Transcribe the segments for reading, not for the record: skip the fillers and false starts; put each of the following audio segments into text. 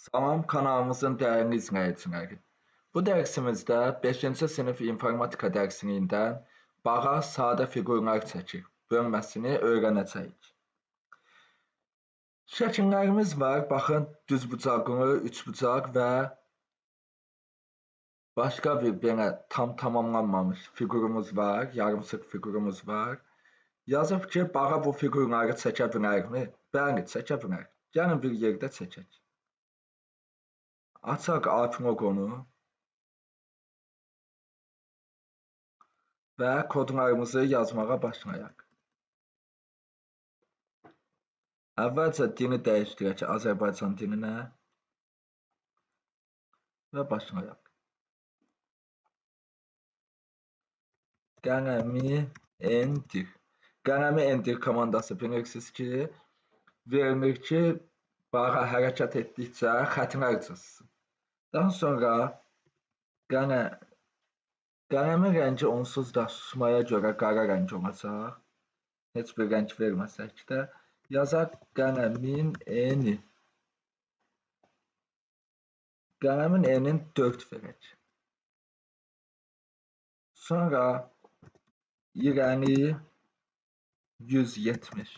Salam kanalımızın değerli izləyiciləri. Bu dərsimizdə 5-ci sinif informatika dərsindən bağa sadə fiqurlar çəkir bölməsini öyrənəcəyik. Şəkillərimiz var. Baxın, düzbucaqlı, üçbucaq və başqa bir belə tam tamamlanmamış fiqurumuz var, yarımsıq fiqurumuz var. Yazıb ki, bağa bu fiqurları çəkə bilərmi? Bəli, çəkə bilər. Gəlin bir yerdə çəkək. Açaq alt loqonu və kodlarımızı yazmağa başlayaq. Əvvəlcə dili dəyişdirək Azərbaycan dilinə və başlayaq. Qələmi endir. Qələmi endir komandası bilirsiniz ki, verilir ki, bağa hərəkət etdikcə xətlər çizsin. Daha sonra qələmin rəngi onsuz da susmaya görə qara rəng olacaq. Heç bir rəng verməsək də yazaq qələmin eni. Qələmin enin 4 verək. Sonra irəli 170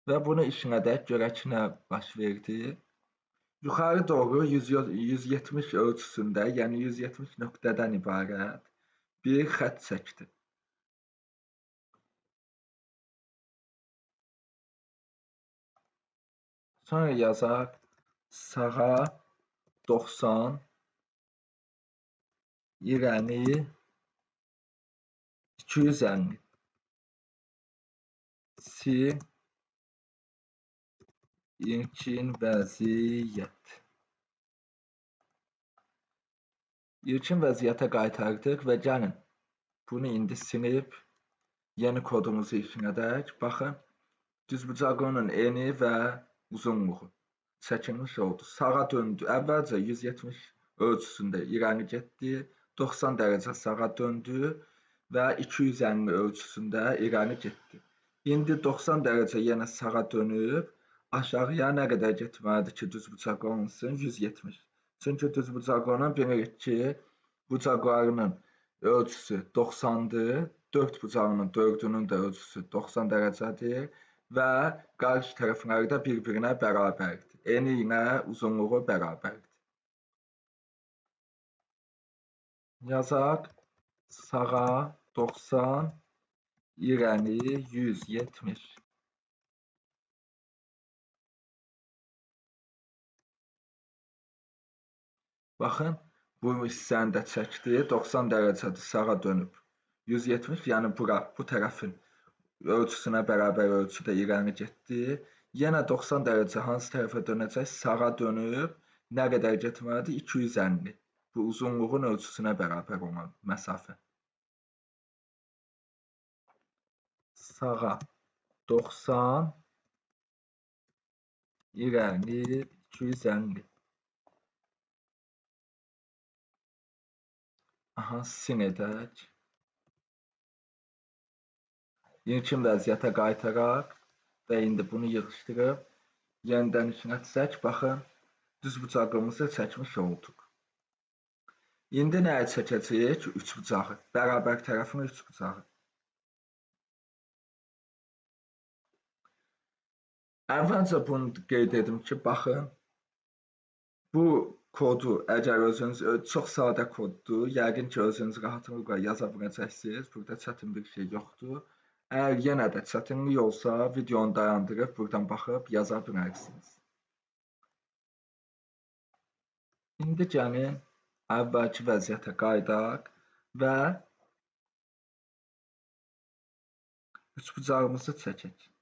və bunu işlədək, görək nə baş verdi. Yuxarı doğru 170 ölçüsündə, yəni 170 nöqtədən ibarət bir xətt çəkdi. Sonra yazaq sağa 90, irəli 250. Sil İlkin vəziyyət. İlkin vəziyyətə qaytardıq və gəlin bunu indi silib yeni kodumuzu işlədək. Baxın, düzbucaqlının eni və uzunluğu çəkilmiş oldu. Sağa döndü. Əvvəlcə 170 ölçüsündə irəli getdi, 90 dərəcə sağa döndü və 250 ölçüsündə irəli getdi. İndi 90 dərəcə yenə sağa dönüb, aşağıya nə qədər getməlidir ki, düzbucaqlı olsun? 170. Çünki düzbucaqlının bilirik ki, bucaqlarının ölçüsü 90'dır, 4 bucağının 4'ünün də ölçüsü 90 dərəcədir və qarşı tərəfləri də bir-birinə bərabərdir. Eni ilə uzunluğu bərabərdir. Yazaq sağa 90, irəli 170. Baxın, bu hissəni də çəkdi, 90 dərəcədir sağa dönüb. 170, yəni bura, bu tərəfin ölçüsünə bərabər ölçüdə irəli getdi. Yenə 90 dərəcə hansı tərəfə dönəcək? Sağa dönüb, nə qədər getməlidir? 250. Bu uzunluğun ölçüsünə bərabər olan məsafə. Sağa 90, irəli 250. Aha, sil edək. İlkin vəziyyətə qaytaraq və indi bunu yığışdırıb yenidən işlətsək, baxın, düzbucaqlımızı çəkmiş olduq. İndi nəyi çəkəcəyik? Üçbucağı, bərabər tərəfin üçbucağı. Əvvəlcə bunu qeyd edim ki, baxın, bu kodu əgər özünüz, çox sadə koddur, yəqin ki, özünüz rahatlıqla yaza biləcəksiniz, burada çətin bir şey yoxdur. Əgər yenə də çətinlik olsa, videonu dayandırıb, buradan baxıb yaza bilərsiniz. İndi gəlin, əvvəlki vəziyyətə qayıdaq və üçbucağımızı çəkək.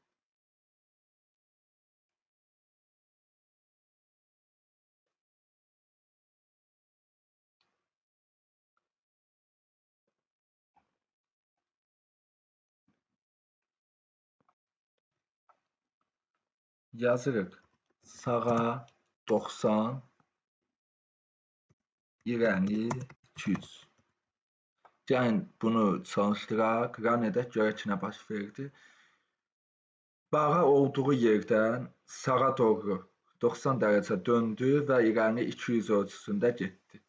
Yazırıq sağa 90, irəli 200. Gəlin bunu çalışdıraq, run edək, görək nə baş verdi. Bağa olduğu yerdən sağa doğru 90 dərəcə döndü və irəni 200 ölçüsündə getdi.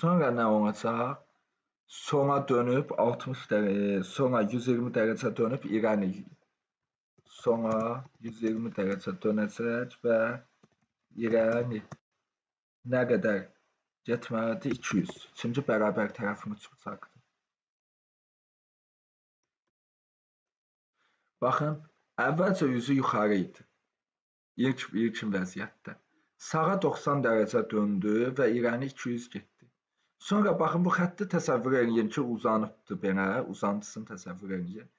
Sonra nə olacaq? Sola dönüb 60 dərəcə, sonra 120 dərəcə dönüb irəni sola 120 dərəcə dönəcək və irəni nə qədər getməlidir? 200. Çünki bərabər tərəfin üçbucaqdır. Baxın, əvvəlcə üzü yuxarı idi. İlkin vəziyyətdə. Sağa 90 dərəcə döndü və irəni 200 getdi. Sonra baxın, bu xətti təsəvvür edin ki, uzanıbdır belə, uzantısını təsəvvür edin.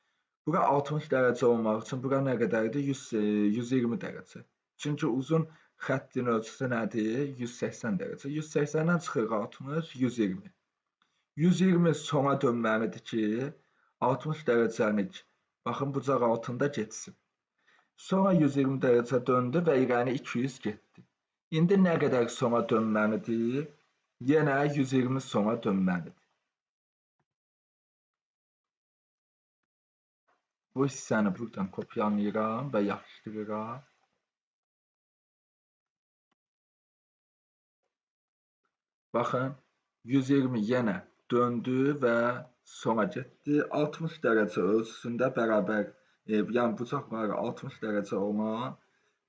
Bura 60 dərəcə olmaq üçün bura nə qədərdir? 120 dərəcə. Çünki uzun xəttin ölçüsü nədir? 180 dərəcə. 180-dən çıxır 60, 120. 120 sola dönməlidir ki, 60 dərəcəlik, baxın, bucaq altında getsin. Sonra 120 dərəcə döndü və irəni 200 getdi. İndi nə qədər sola dönməlidir? Yenə 120 sola dönməlidir. Bu hissəni buradan kopyalayıram və yapışdırıram. Baxın, 120 yenə döndü və sola getdi. 60 dərəcə ölçüsündə bərabər, yəni bucaqları 60 dərəcə olan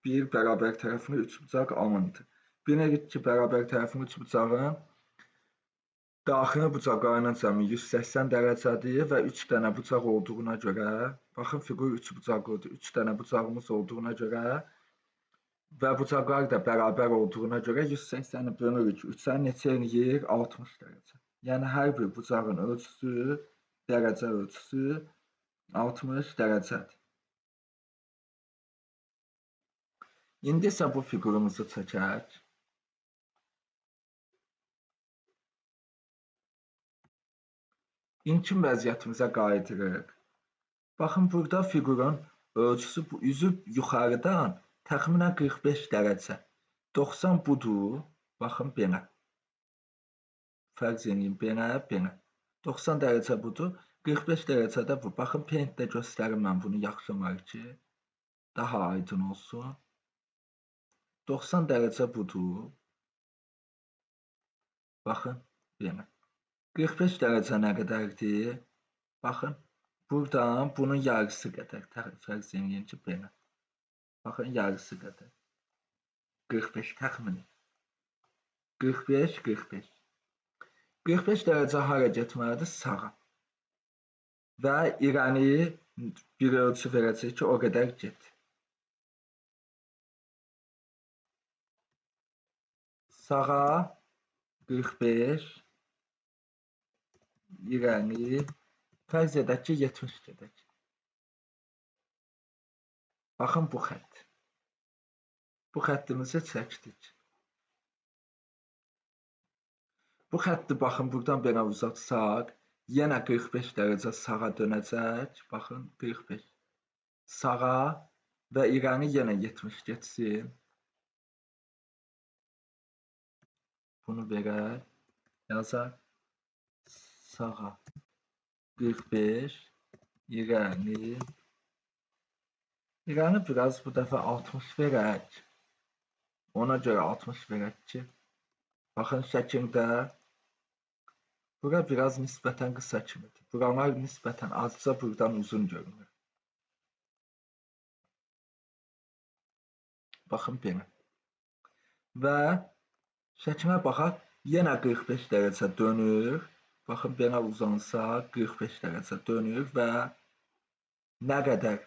bir bərabər tərəfli üçbucaq alındı. Bilirik ki, bərabər tərəfli üçbucağın daxili bucaqlarının cəmi 180 dərəcədir və 3 dənə bucaq olduğuna görə, baxın, fiqur üçbucaqlıdır. 3 dənə bucağımız olduğuna görə və bucaqlar da bərabər olduğuna görə 180-i bölürük 3-ə, neçə eləyir? 60 dərəcə. Yəni, hər bir bucağın ölçüsü, dərəcə ölçüsü 60 dərəcədir. İndi isə bu fiqurumuzu çəkək. İlkin vəziyyətimizə qayıdırıq. Baxın, burada fiqurun ölçüsü, bu üzü yuxarıdan təxminən 45 dərəcə. 90 budur, baxın, belə. Fərz edin, belə, belə. 90 dərəcə budur, 45 dərəcədə bu. Baxın, paintdə göstərim mən bunu yaxşı var ki, daha aydın olsun. 90 dərəcə budur. Baxın, belə. 45 dərəcə nə qədərdir? Baxın, buradan bunun yarısı qədər. Fərz edin ki, belə. Baxın, yarısı qədər. 45 təxmini. 45, 45. 45 dərəcə hara getməlidir? Sağa. Və irəni bir ölçü verəcək ki, o qədər get. Sağa 45, irəni fərz edək ki, 70 gedək. Baxın, bu xətt. Bu xəttimizi çəkdik. Bu xətti, baxın, buradan belə uzatsaq, yenə 45 dərəcə sağa dönəcək. Baxın, 45. Sağa və irəni yenə 70 getsin. Bunu verək, yazaq. Sağa 45, irəni biraz bu dəfə 60 verək. Ona görə 60 verək ki, baxın, şəkildə bura biraz nisbətən qısa kimidir. Buralar nisbətən azca buradan uzun görünür. Baxın, belə. Və şəkilə baxaq, yenə 45 dərəcə dönür. Baxın, belə uzansa 45 dərəcə dönür və nə qədər?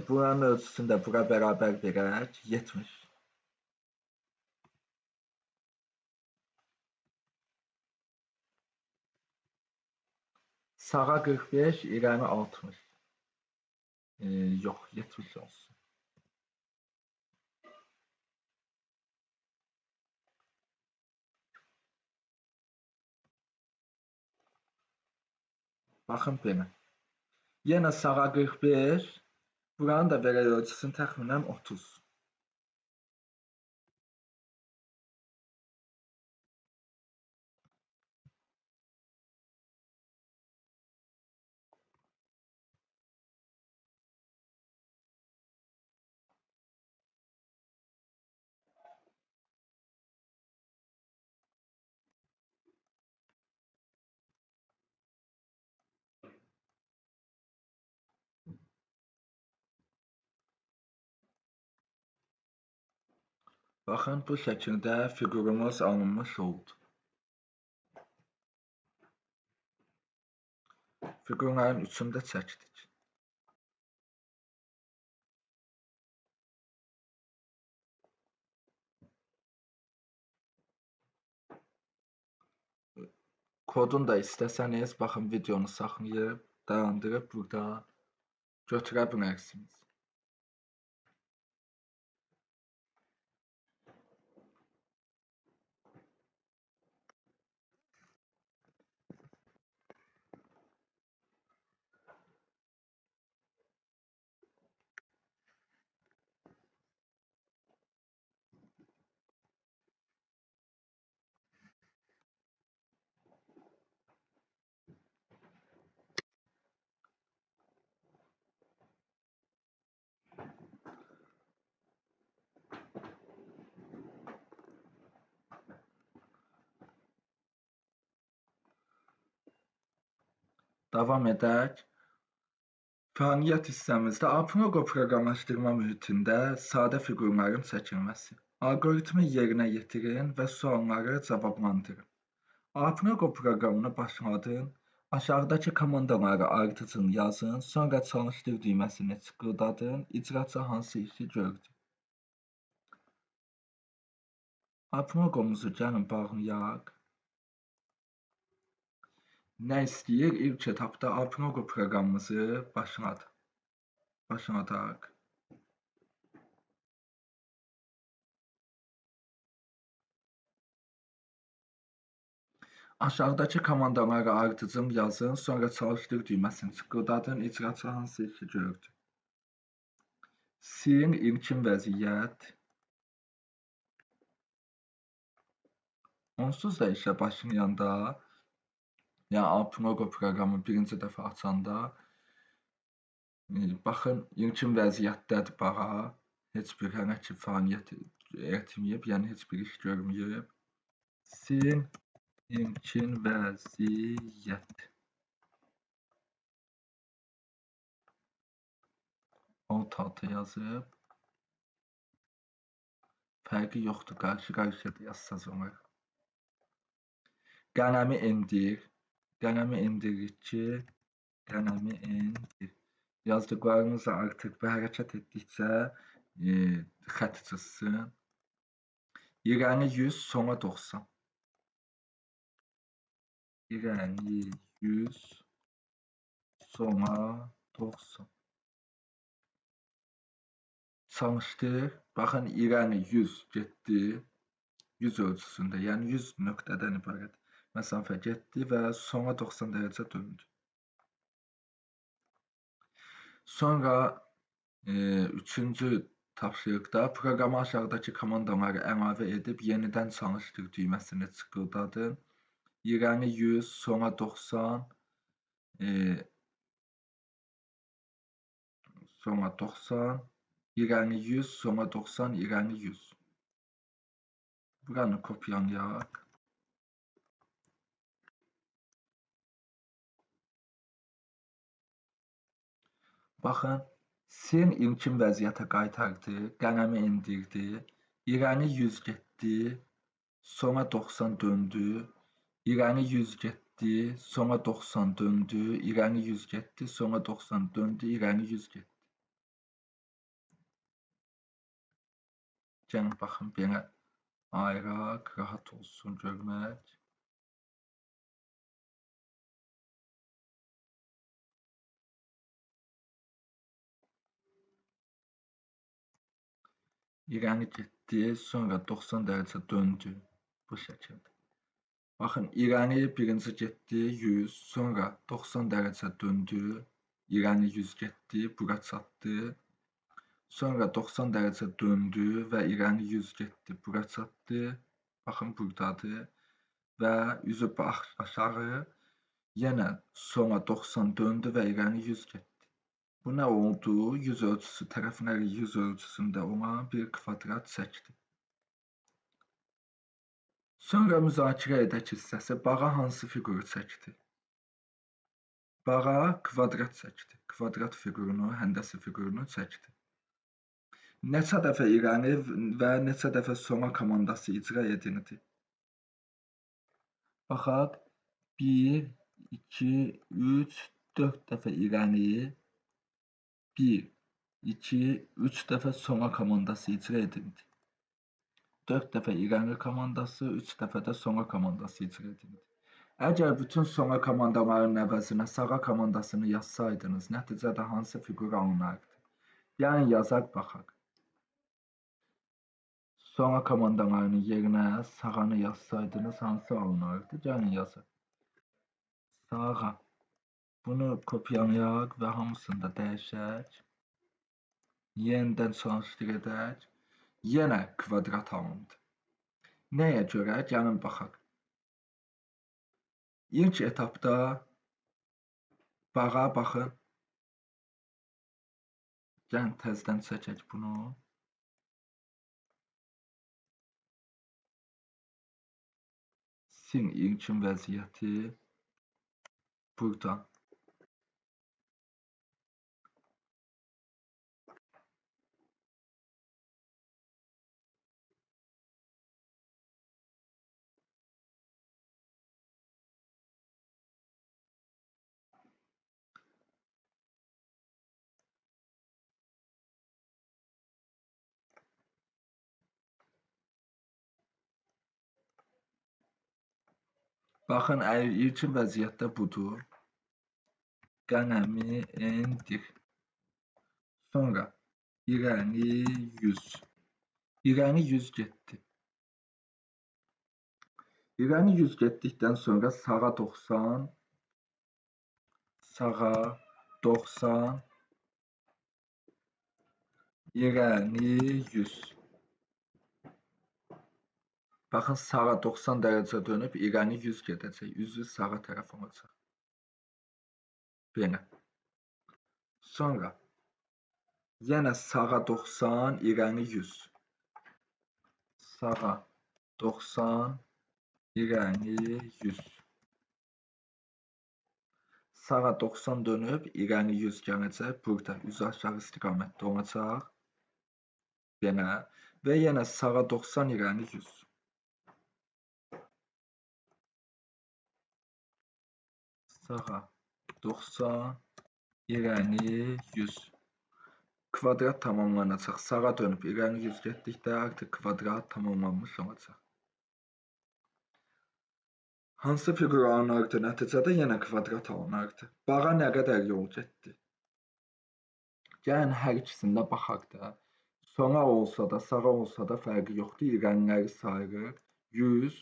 Buranın ölçüsündə bura bərabər verək, 70. Sağa 45, irəni 60. Yox, 70 olsun. Baxın, belə. Yenə sağa 45, buranın da verək ölçüsünü təxminən 30. Baxın, bu şəkildə fiqurumuz alınmış oldu. Fiqurların üçünü də çəkdik. Kodunu da istəsəniz, baxın, videonu saxlayıb, dayandırıb burada götürə bilərsiniz. Davam edək. Fəaliyyət hissəmizdə APNOGO proqramlaşdırma mühitində sadə fiqurların çəkilməsi. Algoritmi yerinə yetirin və sualları cavablandırın. APNOGO proqramını başladın. Aşağıdakı komandaları ardıcıl yazın, sonra çalışdır düyməsini tıkladın, icraçı hansı işi gördü. APNOGO-muzu gəlin bağlayaq. Nə istəyir? İlk etapda APNOGO proqramımızı başladaq. Aşağıdakı komandaları ardıcıl yazın, sonra çalışdır düyməsini tıkladın, icraçı hansı işi gördü. Sil ilkin vəziyyət. Onsuz da işə başlayanda, yəni APNOGO proqramı birinci dəfə açanda, baxın, ilkin vəziyyətdədir bağa, heç bir hərəkət fəaliyyət etməyib, yəni heç bir iş görməyib. Sil ilkin vəziyyət. Alt-alta yazıb. Fərqi yoxdur, qarşı-qarşıya da yazsaz olur. Qələmi indir. Qələmi indiririk ki, qələmi indir. Yazdıqlarınızı artıq və hərəkət etdikcə xətt çizsin. İrəni 100, sona 90. İrəni 100, sona 90. Çalışdır. Baxın, irəni 100 getdi. 100 ölçüsündə, yəni 100 nöqtədən ibarət məsafə getdi və sona 90 dərəcə döndü. Sonra üçüncü tapşırıqda proqramı aşağıdakı komandaları əlavə edib yenidən çalışdır düyməsini tıkladın. İrəni 100, sona 90, sona 90, İrəni 100, sona 90, İrəni 100. Buranı kopyalayaq. Baxın, sil ilkin vəziyyətə qaytardı, qələmi indirdi, İrəni 100 getdi, sona 90 döndü, İrəni 100 getdi, sona 90 döndü, İrəni 100 getdi, sona 90 döndü, İrəni 100 getdi. Gəlin, baxın, belə ayıraq, rahat olsun görmək. İrəni getdi, sonra 90 dərəcə döndü bu şəkildə. Baxın, İrəni birinci getdi 100, sonra 90 dərəcə döndü, İrəni 100 getdi, bura çatdı. Sonra 90 dərəcə döndü və İrəni 100 getdi, bura çatdı. Baxın, buradadır və üzü aşağı, yenə sonra 90 döndü və İrəni 100 getdi. Bu nə oldu? 100 ölçüsü, tərəfləri 100 ölçüsündə olan bir kvadrat çəkdi. Sonra müzakirə edək hissəsi. Bağa hansı fiquru çəkdi? Bağa kvadrat çəkdi. Kvadrat fiqurunu, həndəsi fiqurunu çəkdi. neçə dəfə irəli və neçə dəfə sola komandası icra edildi? Baxaq, 1, 2, 3, 4 dəfə irəli, 1, 2, 3 dəfə sola komandası icra edildi. 4 dəfə irəli komandası, 3 dəfə də sola komandası icra edildi. Əgər bütün sola komandaların əvəzinə sağa komandasını yazsaydınız, nəticədə hansı fiqur alınardı? Yəni yazaq, baxaq. Sola komandalarının yerinə sağanı yazsaydınız, hansı alınardı? Gəlin yazaq. Sağa. Bunu kopyalayaq və hamısını da dəyişək. Yenidən çalışdır edək. Yenə kvadrat alındı. Nəyə görə? Gəlin baxaq. İlk etapda bağa baxın. Gəlin təzədən çəkək bunu. Sil ilkin vəziyyəti. Buradan. Baxın, ilkin vəziyyətdə budur. Qələmi endir. Sonra irəli 100. İrəli 100 getdi. İrəli 100 getdikdən sonra sağa 90, sağa 90, irəli 100. Baxın, sağa 90 dərəcə dönüb irəli 100 gedəcək. Üzü sağa tərəf olacaq. Belə. Sonra yenə sağa 90, irəli 100. Sağa 90, irəli 100. Sağa 90 dönüb irəli 100 gələcək. Burada üzü aşağı istiqamətdə olacaq. Belə. Və yenə sağa 90, irəli 100. Sağa 90, irəli 100. Kvadrat tamamlanacaq. Sağa dönüb irəli 100 getdikdə artıq kvadrat tamamlanmış olacaq. Hansı fiqur alınardı? Nəticədə yenə kvadrat alınardı. Bağa nə qədər yol getdi? Gəlin hər ikisində baxaq da. Sola olsa da, sağa olsa da fərqi yoxdur. İrəliləri sayırıq. 100.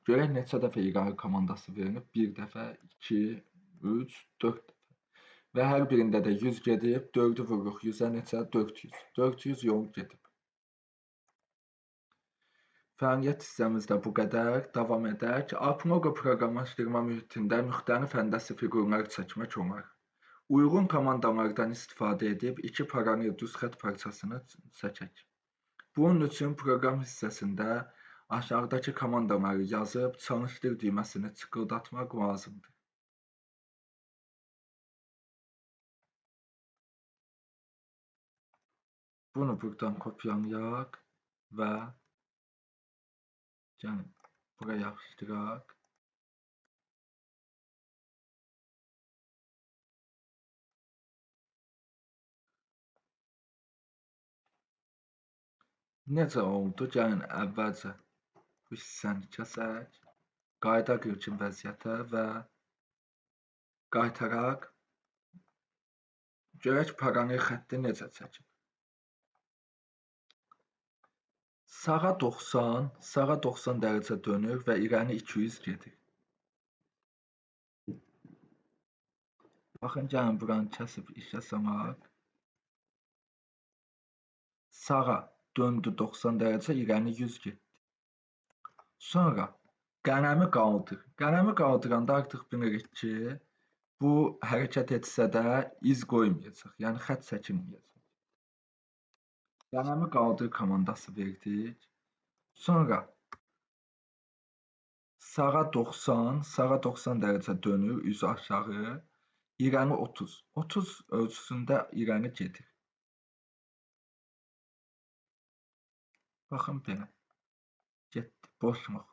Görək neçə dəfə irəli komandası verilir? 1 dəfə, 2, 3, 4 dəfə. Və hər birində də 100 gedib, 4'ü vururuq 100'ə neçə? 400. 400 yol gedib. Fəaliyyət hissəmizdə bu qədər. Davam edək. ARPANET proqramlaşdırma mühitində müxtəlif həndəsi fiqurlar çəkmək olar. Uyğun komandalardan istifadə edib iki paralel düz xətt parçasını çəkək. Bunun üçün proqram hissəsində aşağıdakı komandaları yazıb çalışdır düyməsini çıqqıldatmaq lazımdır. Bunu buradan kopyalayaq və gəlin buraya yapışdıraq. Necə oldu? Gəlin əvvəlcə bu hissəni kəsək, qayıdaq ilkin vəziyyətə və qaytaraq. Görək paralel xətti necə çəkib. Sağa 90 dərəcə dönür və irəli 200 gedir. Baxın, gəlin buranı kəsib işə salaq. Sağa döndü 90 dərəcə, irəli 100 getdi. Sonra qələmi qaldır. Qələmi qaldıranda artıq bilirik ki, bu hərəkət etsə də iz qoymayacaq, yəni xətt çəkilməyəcək. Qələmi qaldır komandası verdik. Sonra sağa 90 dərəcə dönür, üzü aşağı, irəli 30. 30 ölçüsündə irəli gedir. Baxın belə. Getdi. Boşluq.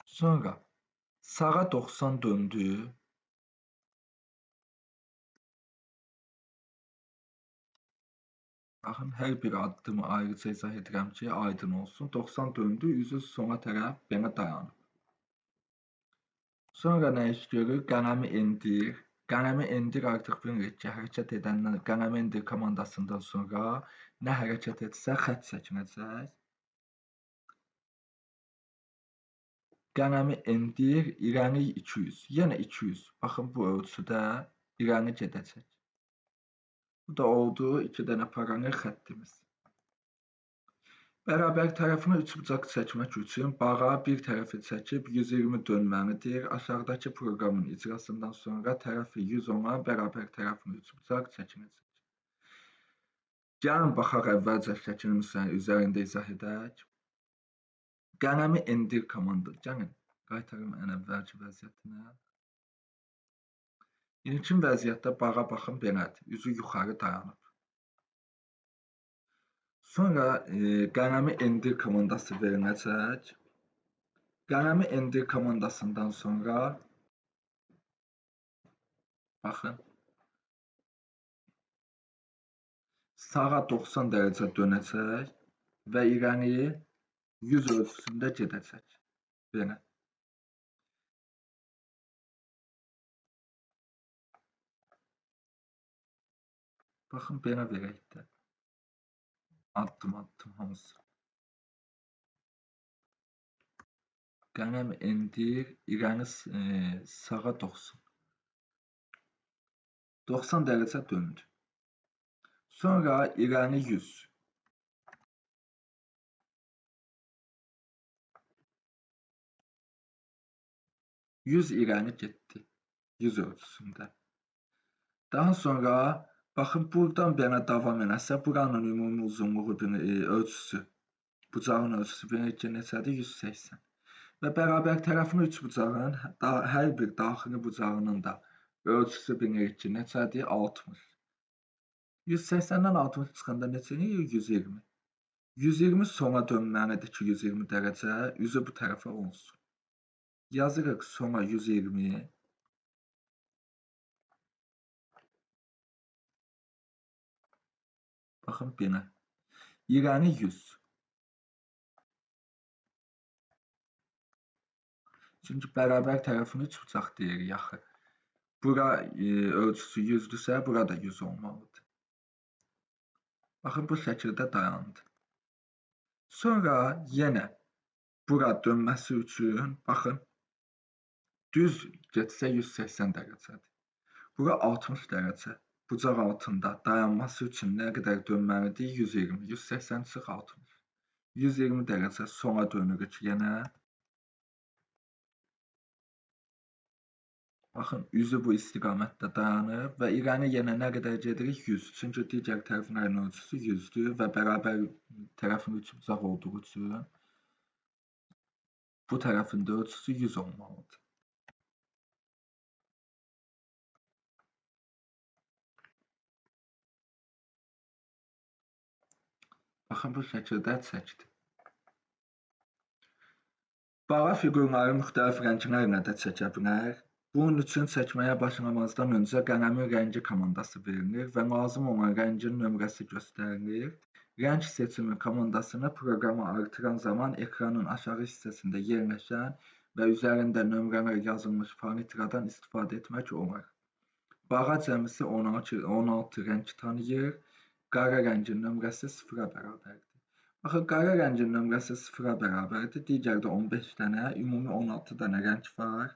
Sonra sağa 90 döndü. Baxın, hər bir addımı ayrıca izah edirəm ki, aydın olsun. 90 döndü, üzü sona tərəf belə dayanıb. Sonra nə iş görür? Qələmi endir. Qələmi endir artıq bilirik ki, hərəkət edəndən qələmi endir komandasından sonra nə hərəkət etsə xətt çəkinəcək. Qələmi endir, irəli 200. Yenə 200. Baxın, bu ölçüdə irəli gedəcək. Bu da oldu 2 dənə paralel xəttimiz. Bərabər tərəfinə üçbucaq çəkmək üçün bağa bir tərəfi çəkib 120 dönməlidir. Aşağıdakı proqramın icrasından sonra tərəfi 100 olan bərabər tərəfinə üçbucaq çəkinəcək. Gəlin baxaq əvvəlcə şəklin üzərində izah edək. Qələmi endir komandı. Gəlin qaytarım ən əvvəlki vəziyyətinə. İlkin vəziyyətdə bağa baxın belədir. Üzü yuxarı dayanıb. Sonra qələmi endir komandası veriləcək. Qələmi endir komandasından sonra baxın, sağa 90 dərəcə dönəcək və irəli 100 ölçüsündə gedəcək. Belə. Baxın, belə verək də. Addım hamısı. Qələm endir, irəli sağa 90. 90 dərəcə döndü. Sonra irəli 100. Yüz irəli getdi. 100 ölçüsündə. Daha sonra baxın, buradan belə davam eləsə, buranın ümumi uzunluğu ölçüsü, bucağın ölçüsü bilirik ki, neçədir? 180. Və bərabər tərəfin üçbucağın hər bir daxili bucağının da ölçüsü bilirik ki, neçədir? 60. 180-dən 60 çıxanda neçədir? 120. 120 sona dönməlidir ki, 120 dərəcə, üzü bu tərəfə olsun. Yazırıq sona 120. Baxın, belə. İrəli 100. Çünki bərabər tərəfini üçbucaq deyirik axı. Bura ölçüsü 100-dürsə, burada 100 olmalıdır. Baxın, bu şəkildə dayandı. Sonra yenə bura dönməsi üçün, baxın, düz getsə 180 dərəcədir. Bura 60 dərəcə. Bucaq altında dayanması üçün nə qədər dönməlidir? 120. 180 çıx 60. 120 dərəcə sona dönürük yenə. Baxın, üzü bu istiqamətdə dayanır və irəli yenə nə qədər gedirik? 100. Çünki digər tərəflərin ölçüsü 100-dür və bərabər tərəfin üçbucaq olduğu üçün bu tərəfin də ölçüsü 100 olmalıdır. Baxın, bu şəkildə çəkdim. Bağa fiqurları müxtəlif rənglərlə də çəkə bilər. Bunun üçün çəkməyə başlamazdan öncə qələmin rəngi komandası verilir və lazım olan rəngin nömrəsi göstərilir. Rəng seçimi komandasını proqrama artıran zaman ekranın aşağı hissəsində yerləşən və üzərində nömrələr yazılmış palitradan istifadə etmək olar. Bağa cəmisi 16 rəng tanıyır. Qara rəngin nömrəsi 0-a bərabərdir. Baxın, qara rəngin nömrəsi 0-a bərabərdir. Digərdə 15 dənə, ümumi 16 dənə rəng var.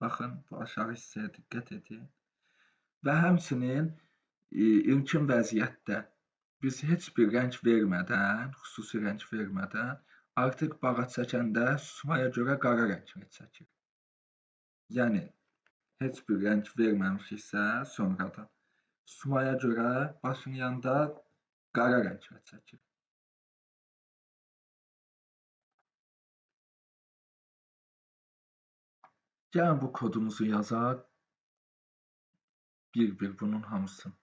Baxın, bu aşağı hissəyə diqqət edin. Və həmçinin ilkin vəziyyətdə biz heç bir rəng vermədən, xüsusi rəng vermədən, artıq bağa çəkəndə susmaya görə qara rəngini çəkir. Yəni, heç bir rəng verməmişiksə sonradan, susmaya görə başlayanda qara rəngini çəkir. Gəlin bu kodumuzu yazaq. Bir-bir bunun hamısını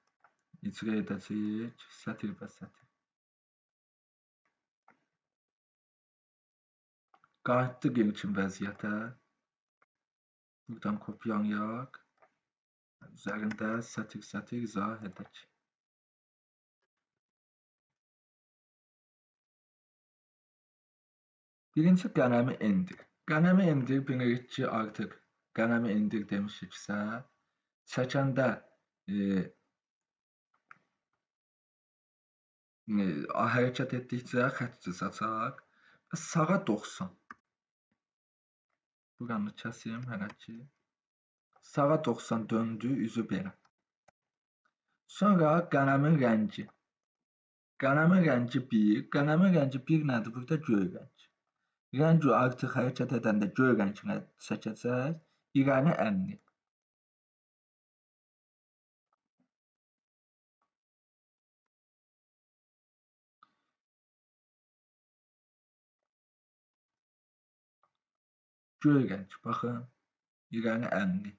icra edəcəyik, sətir və sətir. Qayıtdıq ilkin vəziyyətə. Buradan kopyalayaq. Üzərində sətir izah edək. Birinci qələmi indir. Qələmi indir, bilirik ki, artıq qələmi indir demişiksə, çəkəndə hərəkət etdikcə xətt çizəcək və sağa 90. Buranı kəsim hələ ki. Sağa 90 döndü, üzü belə. Sonra qələmin rəngi. Qələmin rəngi 1. Qələmin rəngi 1 nədir? Burada göy rəng. Rəngi artıq hərəkət edəndə göy rənginə çəkəcək. İrəni 50. Göy rəng, baxın. İrəni 50.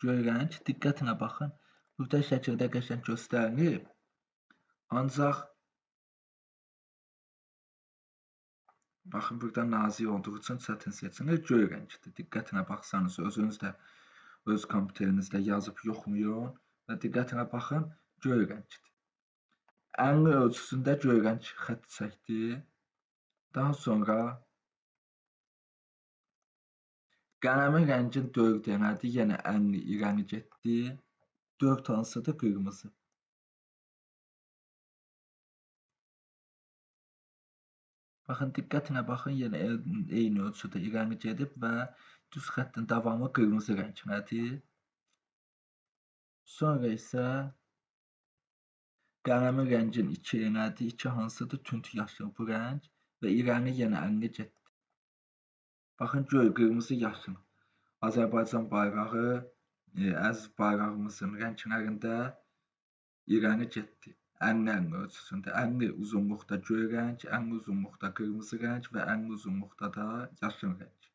Göy rəng, diqqətlə baxın. Burada şəkildə qəşəng göstərilib. Ancaq baxın, burada nazik olduğu üçün çətin seçilir. Göy rəngdir. Diqqətlə baxsanız, özünüz də öz kompüterinizdə yazıb yoxlayın və diqqətlə baxın, göy rəngdir. 50 ölçüsündə göy rəng xətt çəkdi. Daha sonra qələmin rəngin 4 elədi, yenə 50 irəli getdi. 4 hansıdır? Qırmızı. Baxın, diqqətlə baxın, yenə eyni ölçüdə irəli gedib və düz xəttin davamı qırmızı rənglədir. Sonra isə qələmin rəngin 2 elədi. 2 hansıdır? Tünd yaşıl bu rəng və irəli yenə 50 getdi. Baxın, göy, qırmızı, yaşıl. Azərbaycan bayrağı, əziz bayrağımızın rənglərində irəli getdi. 50-50 ölçüsündə. 50 uzunluqda göy rəng, 50 uzunluqda qırmızı rəng və 50 uzunluqda da yaşıl rəng.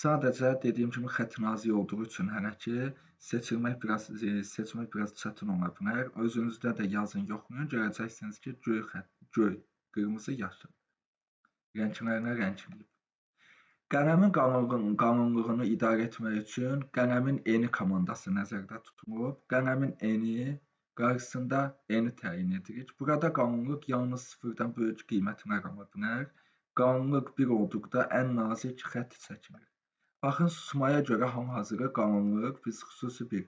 Sadəcə dediyim kimi xətt nazik olduğu üçün hələ ki seçmək biraz çətin ola bilər. Özünüzdə də yazın, yoxlayın, görəcəksiniz ki, göy, qırmızı, yaşıl rənglərinə rəngləyib. Qələmin qalınlığını idarə etmək üçün qələmin eni komandası nəzərdə tutulub. Qələmin eni qarşısında eni təyin edirik. Burada qalınlıq yalnız 0-dan böyük qiymətlər ala bilər. Qalınlıq 1 olduqda ən nazik xətt çəkilir. Baxın, susmaya görə hal-hazırda qalınlıq biz xüsusi bir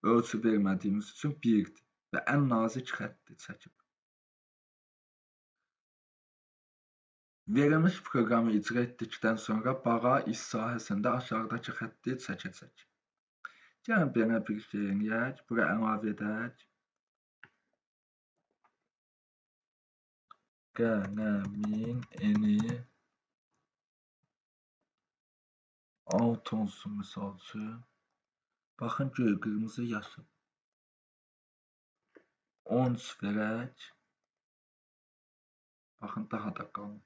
ölçü vermədiyimiz üçün 1-dir və ən nazik xətti çəkib. Verilmiş proqramı icra etdikdən sonra bağa iş sahəsində aşağıdakı xətti çəkəcək. Gəlin belə bir şey eləyək, bura əlavə edək. Qələmin eni 6 olsun misal üçün. Baxın, göy, qırmızı, yaşıl. 13 verək. Baxın, daha da qalın.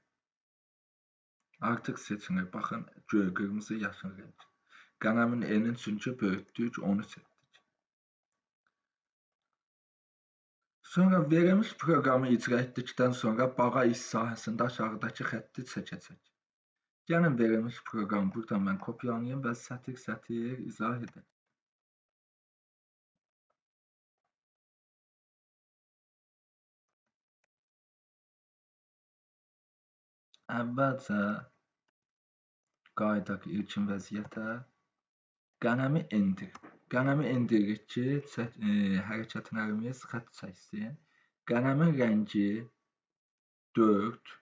Artıq seçilir. Baxın, göy, qırmızı, yaşıl rəng. Qələmin enin çünki böyütdük, 13 etdik. Sonra verilmiş proqramı icra etdikdən sonra bağa iş sahəsində aşağıdakı xətti çəkəcək. Gəlin verilmiş proqramı buradan mən kopyalayayım və sətir izah edək. Əvvəlcə qayıdaq ilkin vəziyyətə. Qələmi indir. Qələmi indiririk ki, hərəkətlərimiz xətt çəksin. Qələmin rəngi 4,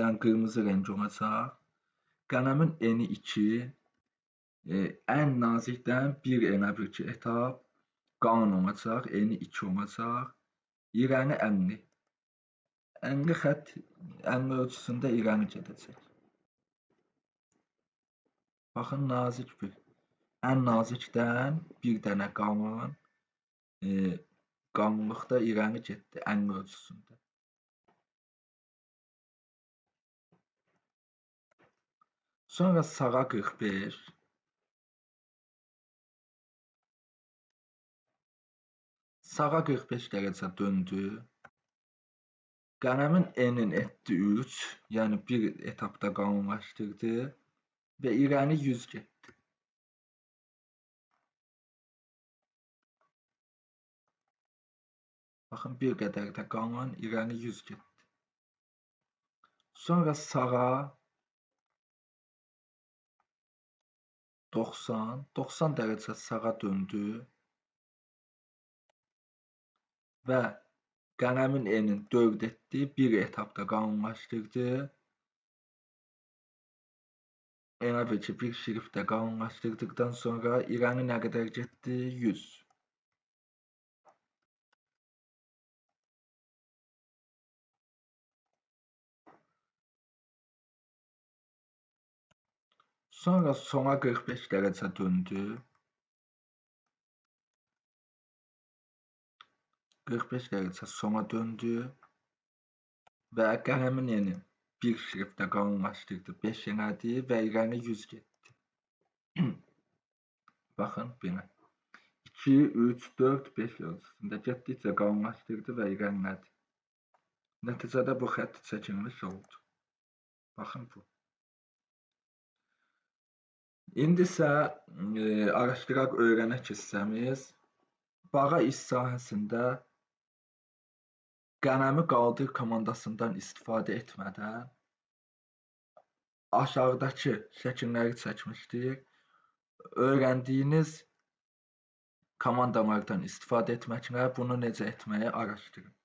yəni qırmızı rəng olacaq. Qələmin eni 2, ən nazikdən 1 elə bir ki, etab qalın olacaq, eni 2 olacaq. İrəni 50. 50 xətt 50 ölçüsündə irəni gedəcək. Baxın, nazik bir. Ən nazikdən bir dənə qalın, qalınlıqda irəni getdi 50 ölçüsündə. Sonra sağa 45. Sağa 45 dərəcə döndü. Qələmin N'in etdi 3, yəni bir etapda qalınlaşdırdı və irəni 100 getdi. Baxın, bir qədər də qalın, irəni 100 getdi. Sonra sağa 90 dərəcə sağa döndü və qələmin N'in 4 etdi, bir etapda qalınlaşdırdı. Əlavə ki, bir şriftdə qalınlaşdırdıqdan sonra irəni nə qədər getdi? 100. Sonra sona 45 dərəcə döndü. 45 dərəcə sona döndü və qələmin N'in bir şriftdə qalınlaşdırdı, 5 elədi və irəni 100 getdi. Baxın, belə. 2, 3, 4, 5 ölçüsündə getdikcə qalınlaşdırdı və irəlilədi. Nəticədə bu xətt çəkilmiş oldu. Baxın bu. İndi isə araşdıraq, öyrənək hissəmiz. Bağa iş sahəsində qələmi qaldır komandasından istifadə etmədən aşağıdakı şəkilləri çəkmişdik. Öyrəndiyiniz komandalardan istifadə etməklə bunu necə etməyi araşdırın.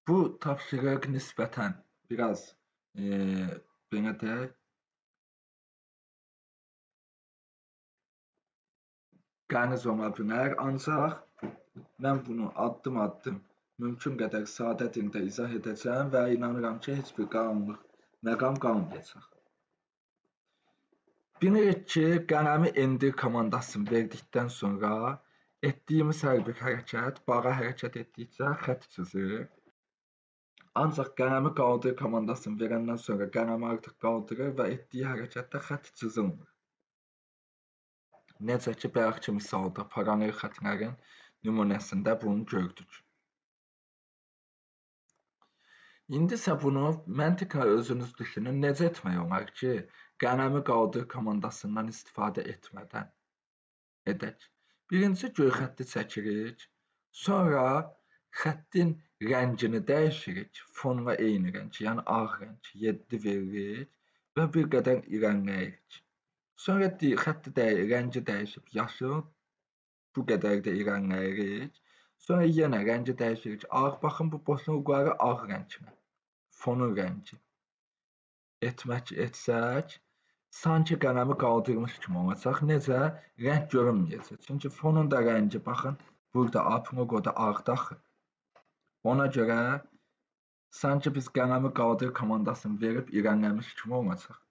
Bu tapşırıq nisbətən biraz belə deyək, qəniz ola bilər, ancaq mən bunu addım-addım mümkün qədər sadə dildə izah edəcəm və inanıram ki, heç bir qaranlıq məqam qalmayacaq. Bilirik ki, qələmi endir komandasını verdikdən sonra etdiyimiz hər bir hərəkət, bağa hərəkət etdikcə xətt çizir. Ancaq qələmi qaldır komandasını verəndən sonra qələmi artıq qaldırır və etdiyi hərəkətdə xətt çizilmir. Necə ki, bayaqki misalda paralel xəttlərin nümunəsində bunu gördük. İndi isə bunu məntiqlə özünüz düşünün, necə etmək olar ki, qələmi qaldır komandasından istifadə etmədən edək. Birinci göy xətti çəkirik, sonra xəttin rəngini dəyişirik, fonla eyni rəng, yəni ağ rəng 7 veririk və bir qədər irəliləyirik. Sonra xətti rəngi dəyişib yaşıl, bu qədər də irəliləyirik. Sonra yenə rəngi dəyişirik ağ, baxın bu boşluqları ağ rənglə, fonun rəngi etsək, sanki qələmi qaldırmış kimi olacaq. Necə? Rəng görünməyəcək. Çünki fonun da rəngi, baxın, burada logoda ağdır axı. Ona görə sanki biz qələmi qaldır komandasını verib irəliləmiş kimi olacaq.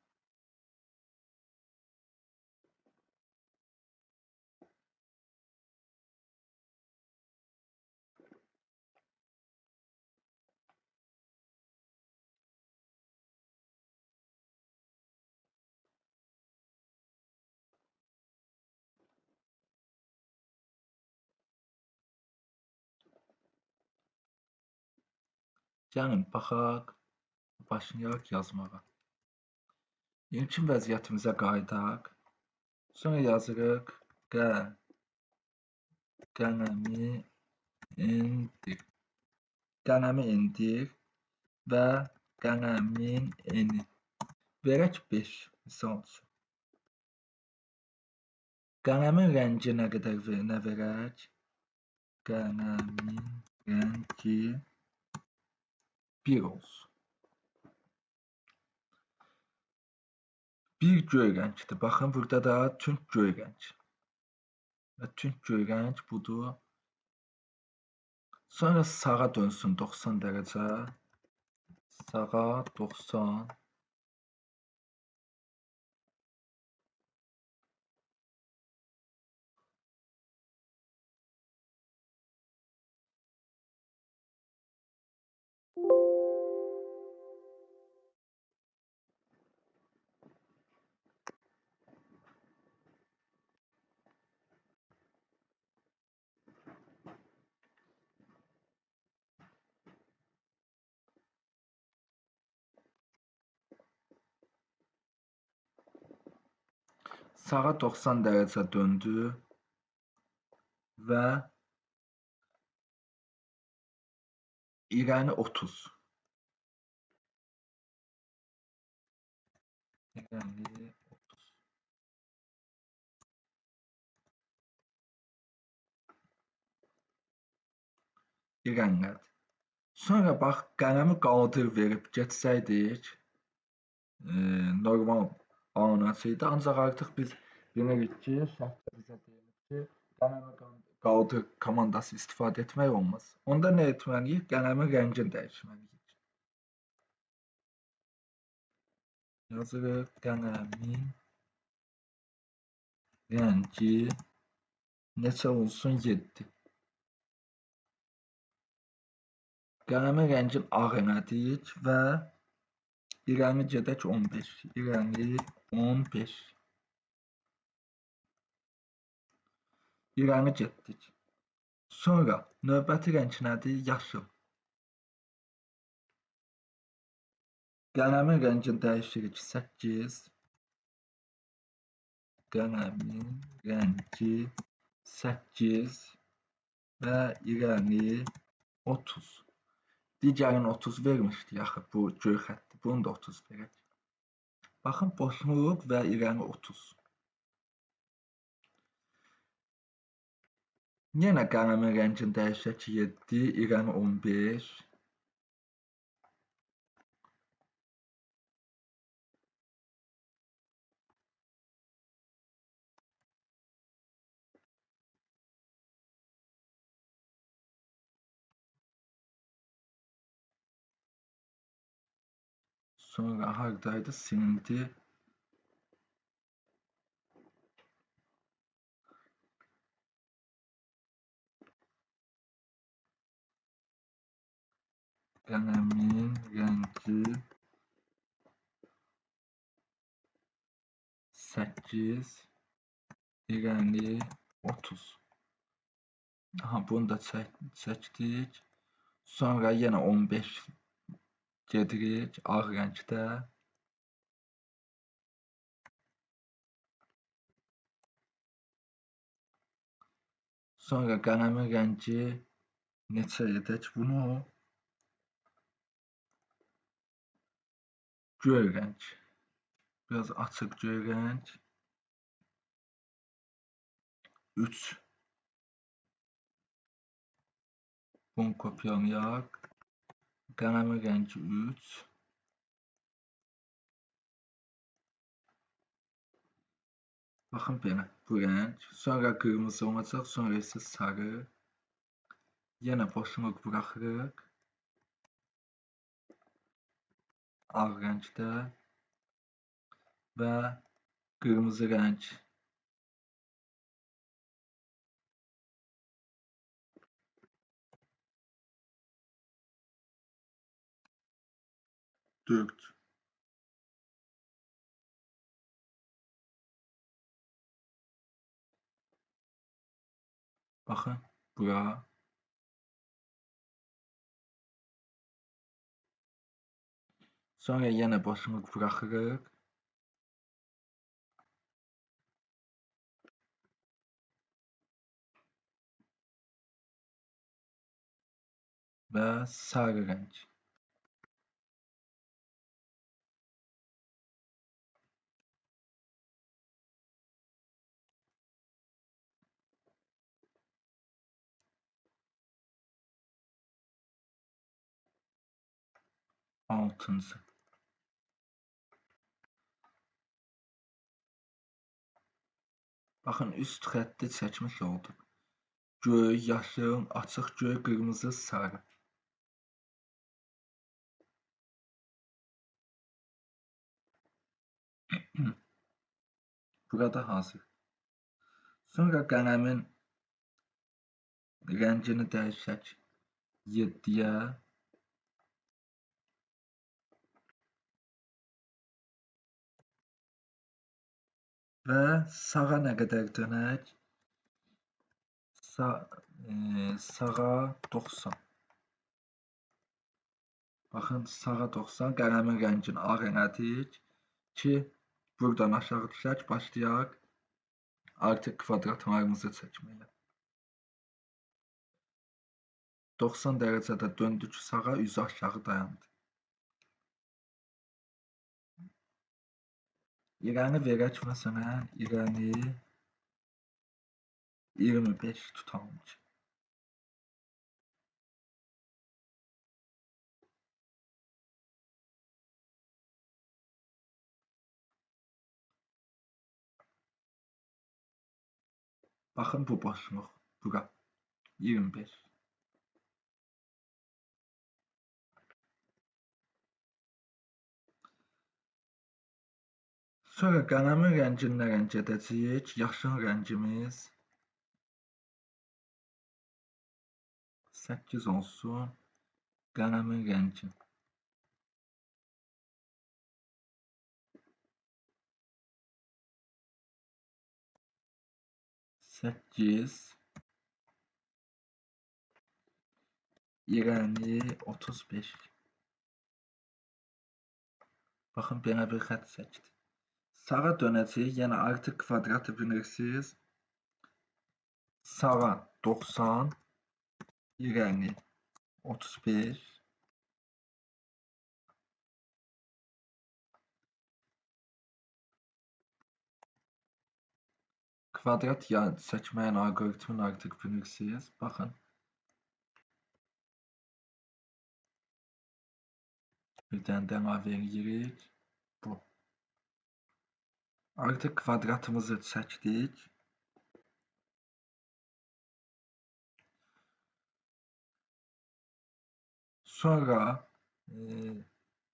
Gəlin, baxaq, başlayaq yazmağa. İlkin vəziyyətimizə qayıdaq. Sonra yazırıq qələmi indir. Qələmi indir və qələmin eni verək 5, misal üçün. Qələmin rəngi nə qədər nə verək? Qələmin rəngi 1 olsun. Bir göy rəngdir. Baxın, burada da tünd göy rəng. Və tünd göy rəng budur. Sonra sağa dönsün 90 dərəcə. Sağa 90. Sağa 90 dərəcə döndü və irəni 30. İrəni 30. İrəlilədi. Sonra bax, qələmi qaldır verib getsəydik, normal alınacaqdı. Ancaq artıq biz bilirik ki, şərtdə bizə deyilir ki, qələmi qaldır komandası istifadə etmək olmaz. Onda nə etməliyik? Qələmin rəngini dəyişməliyik. Yazırıq, qələmin rəngi neçə olsun? 7. Qələmin rəngini ağ elədik və irəni gedək 15. İrəni 15. İrəni getdik. Sonra növbəti rəng nədir? Yaşıl. Qələmin rəngini dəyişirik 8. Qələmin rəngi 8 və irəni 30. Digərini 30 vermişdik axı, bu göy xətti. Bunu da 30 verək. Baxın, boşluq və irəni 30. Yenə qələmin rəngini dəyişək 7, irəni 15. Sonra hardaydı? Silindi. Qələmin rəngi 8, irəni 30. Aha, bunu da çəkdik. Sonra yenə 15 gedirik ağ rəngdə. Sonra qələmin rəngi neçə edək bunu? Göy rəng. Biraz açıq göy rəng. 3. Bunu kopyalayaq. Qələmin rəngi 3. Baxın belə, bu rəng. Sonra qırmızı olacaq, sonra isə sarı. Yenə boşluq buraxırıq. Ağ rəngdə və qırmızı rəng. Dörd. Baxın, bura. Sonra yenə boşluq buraxırıq. Və sarı rəng. Altıncı. Baxın, üst xətti çəkmiş olduq. Göy, yaşıl, açıq göy, qırmızı, sarı. Burada hazır. Sonra qələmin rəngini dəyişək 7-yə. və sağa nə qədər dönək? Sağa 90. Baxın, sağa 90, qələmin rəngini ağ elədik ki, buradan aşağı düşək, başlayaq artıq kvadratlarımızı çəkməyə. 90 dərəcədə döndük sağa, üzü aşağı dayandı. İrəni verək, məsələn, İrəni 25 tutalım ki. Baxın, bu boşluq, bura 25. Sonra qələmin rəngini nə rəng edəcəyik? Yaşıl rəngimiz 8 olsun. Qələmin rəngi 8. İrəni 35. Baxın, belə bir xətt çəkdi. Sağa dönəcəyik, yəni artıq kvadratı bilirsiniz. Sağa 90, İrəni 35. Kvadrat çəkməyin alqoritmini artıq bilirsiniz. Baxın. Bir dənə də əlavə edirik. Bu. Artıq kvadratımızı çəkdik. Sonra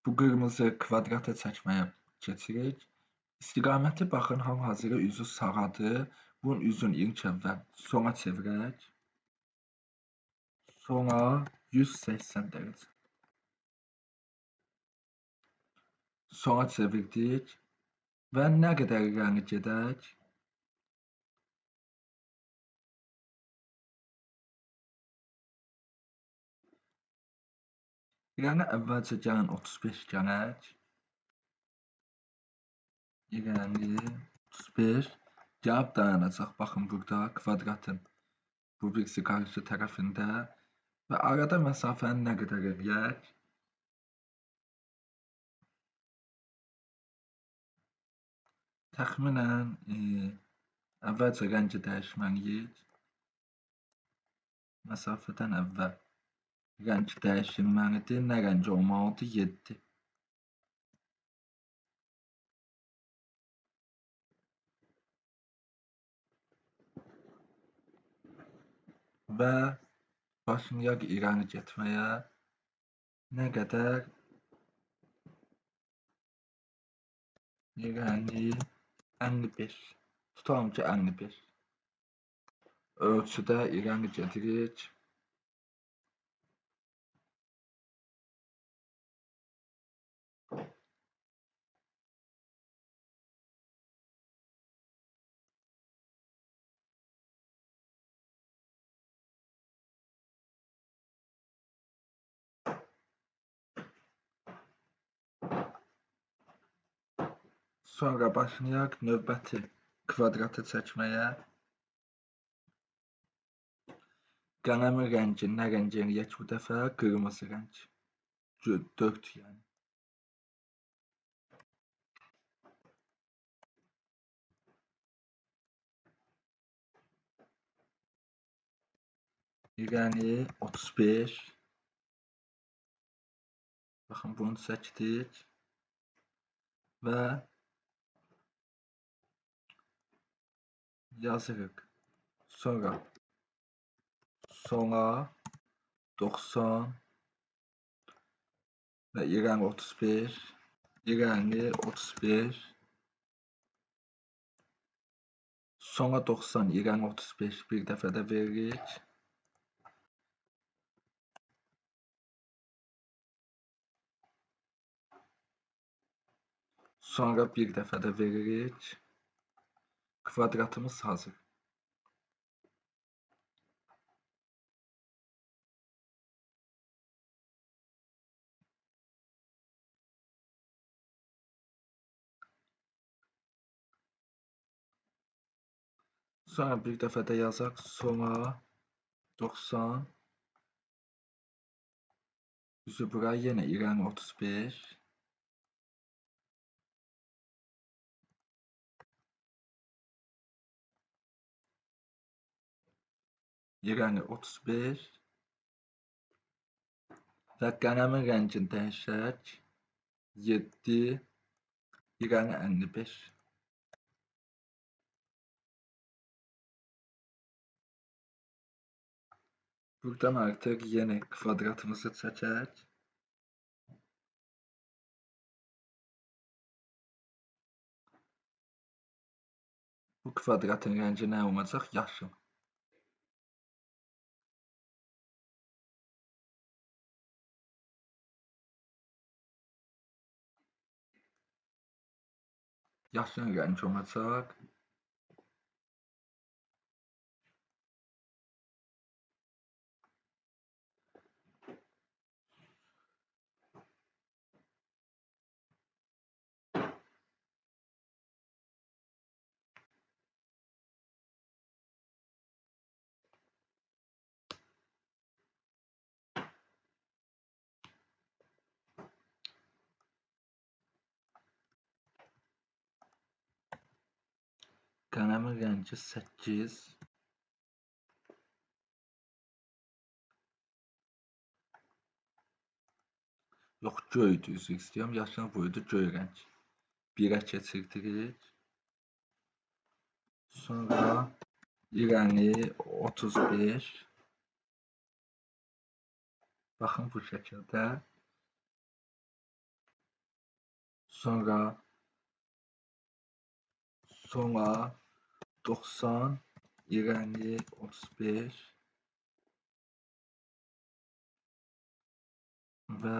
bu qırmızı kvadrata çəkməyə keçirik. İstiqaməti baxın, hal-hazırda üzü sağadır. Bunun üzünü ilk əvvəl sola çevirək. Sola 180 dərəcə. Sola çevirdik və nə qədər irəli gedək? İrəni əvvəlcə gəlin 35 gələk. İrəni 35 gəlib dayanacaq. Baxın, burada kvadratın bu birisi qarşı tərəfində və arada məsafəni nə qədər eləyək? Təxminən əvvəlcə rəngi dəyişməliyik. Məsafədən əvvəl rəng dəyişilməlidir. Nə rəng olmalıdır? 7. Və başlayaq irəli getməyə. Nə qədər? İrəni 55. Tutalım ki, 55. Ölçüdə irəli gedirik. Sonra başlayaq növbəti kvadratı çəkməyə. Qələmin rəngini nə rəng eləyək bu dəfə? Qırmızı rəng. 4 yəni. İrəni 35. Baxın, bunu çəkdik. Və yazırıq. Sonra sola 90 və İrəni 35. İrəni 35. Sola 90, İrəni 35 bir dəfə də veririk. Sonra bir dəfə də veririk. Kvadratımız hazır. Sonra bir dəfə də yazaq. Sonra 90. Düzü bura yenə irəli 35. İrəli 35. Və qələmin rəngini dəyişək. 7. İrəli 55. Buradan artıq yeni kvadratımızı çəkək. Bu kvadratın rəngi nə olacaq? Yaşıl. Yaşıl rəng olacaq. Qələmin rəngi 8. Yox, göydür, üzr istəyirəm. Yaşıl buydu, göy rəng. 1-ə keçirdirik. Sonra irəli 35. Baxın bu şəkildə. Sonra 90, irəli 35 və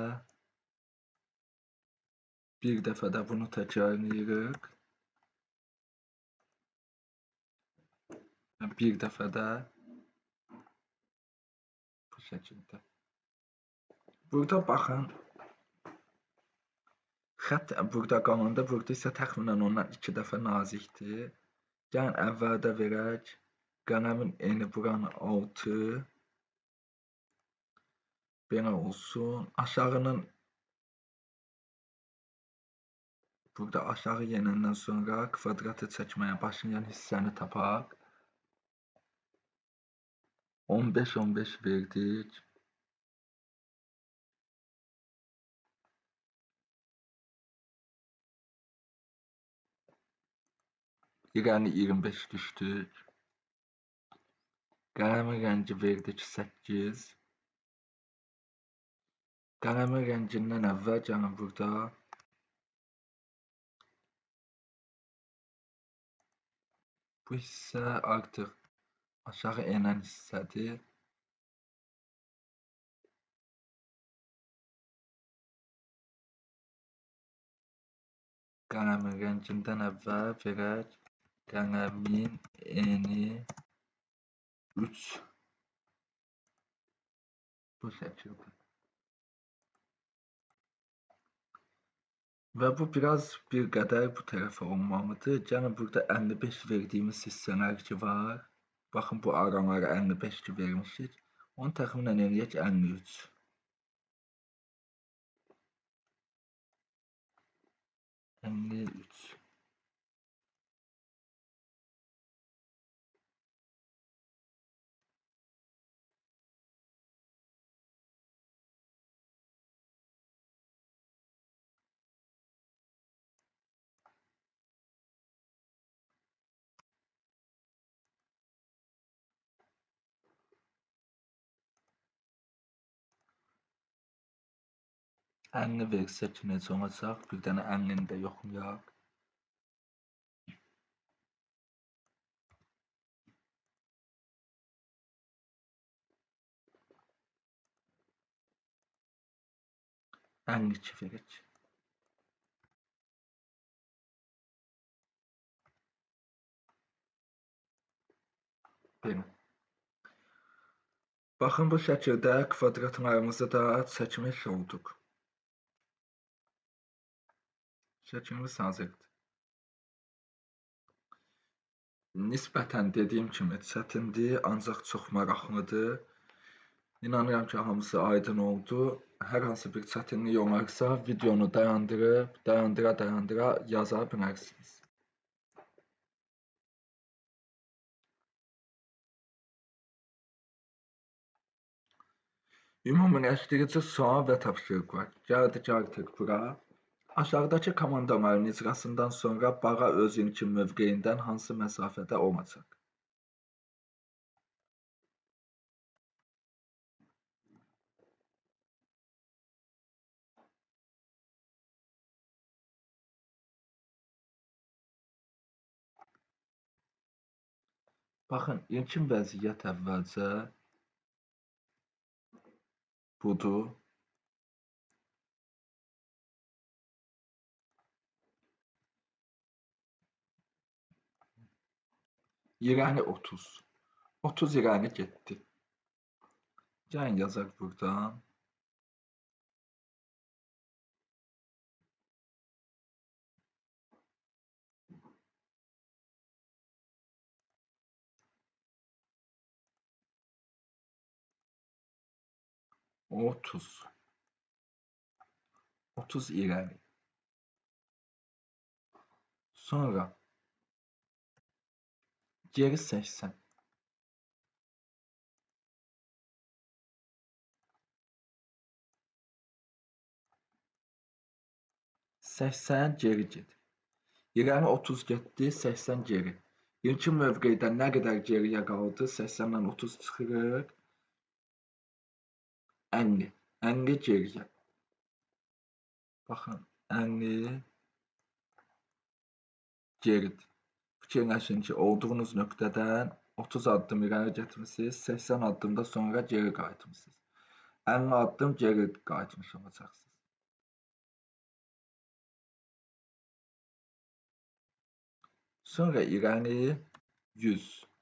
bir dəfə də bunu təkrarlayırıq. Bir dəfə də bu şəkildə. Burada baxın, xətt burada qalanda, burada isə təxminən ondan 2 dəfə nazikdir. Gəlin əvvəldə verək, qələmin eni buranın 6, belə olsun. Aşağının, burada aşağı yenəndən sonra kvadratı çəkməyə başlayan hissəni tapaq. 15 verdik. İrəli 25 düşdük. Qələmin rəngi verdik 8. Qələmin rəngindən əvvəl gəlin burada bu hissə artıq aşağı enən hissədir. Qələmin rəngindən əvvəl verək. Qələmin eni 3. Bu şəkildə. Və bu biraz bir qədər bu tərəfə olmalıdır. Gəlin burada 55 verdiyimiz hissələr ki var. Baxın bu aralara 55 ki vermişik. Onu təxminən eləyək 53. 53. Əlini versək necə olacaq? Bir dənə əlini də yoxlayaq. Əlini 2 verək. 1. Baxın, bu şəkildə kvadratlarımızı da çəkmiş olduq. Şəklimiz hazırdır. Nisbətən dediyim kimi çətindir, ancaq çox maraqlıdır. İnanıram ki, hamısı aydın oldu. Hər hansı bir çətinlik olarsa, videonu dayandırıb, dayandıra yaza bilərsiniz. Ümumiləşdirici sual və tapşırıq var. Gəldik artıq bura. Aşağıdakı komandaların icrasından sonra bağa öz ilkin mövqeyindən hansı məsafədə olacaq? Baxın, ilkin vəziyyət əvvəlcə budur. İrəni 30. 30 irəni getdi. Gəlin yazaq buradan. Otuz. 30 irəli. Sonra geri 80. 80 geri get. İrəni 30 getdi, 80 geri. İlkin mövqedən nə qədər geriyə qaldı? 80-dən 30 çıxırıq. 50. 50 geriyə. Baxın, 50 geridir. Fikirləşin ki, olduğunuz nöqtədən 30 addım irəli getmişsiniz, 80 addımda sonra geri qayıtmışsınız. 50 addım geri qayıtmış olacaqsınız. Sonra irəli 100.